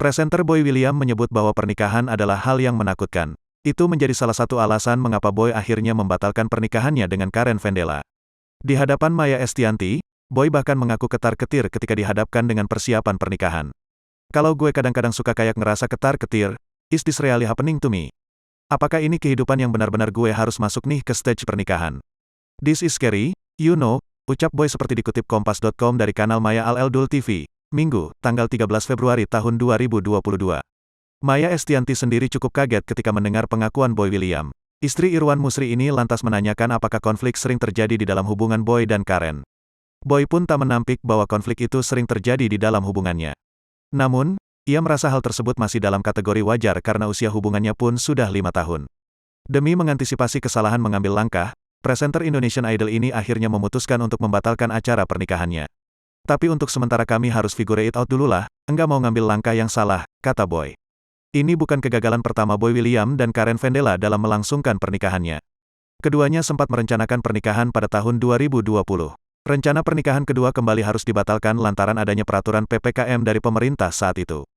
Presenter Boy William menyebut bahwa pernikahan adalah hal yang menakutkan. Itu menjadi salah satu alasan mengapa Boy akhirnya membatalkan pernikahannya dengan Karen Vendela. Di hadapan Maya Estianty, Boy bahkan mengaku ketar-ketir ketika dihadapkan dengan persiapan pernikahan. Kalau gue kadang-kadang suka kayak ngerasa ketar-ketir, is this really happening to me? Apakah ini kehidupan yang benar-benar gue harus masuk nih ke stage pernikahan? This is scary, you know, ucap Boy seperti dikutip Kompas.com dari kanal Maya Al-Eldul TV, Minggu, tanggal 13 Februari tahun 2022. Maya Estianty sendiri cukup kaget ketika mendengar pengakuan Boy William. Istri Irwan Musri ini lantas menanyakan apakah konflik sering terjadi di dalam hubungan Boy dan Karen. Boy pun tak menampik bahwa konflik itu sering terjadi di dalam hubungannya. Namun, ia merasa hal tersebut masih dalam kategori wajar karena usia hubungannya pun sudah 5 tahun. Demi mengantisipasi kesalahan mengambil langkah, presenter Indonesian Idol ini akhirnya memutuskan untuk membatalkan acara pernikahannya. Tapi untuk sementara kami harus figure it out dulu lah, enggak mau ngambil langkah yang salah, kata Boy. Ini bukan kegagalan pertama Boy William dan Karen Vendela dalam melangsungkan pernikahannya. Keduanya sempat merencanakan pernikahan pada tahun 2020. Rencana pernikahan kedua kembali harus dibatalkan lantaran adanya peraturan PPKM dari pemerintah saat itu.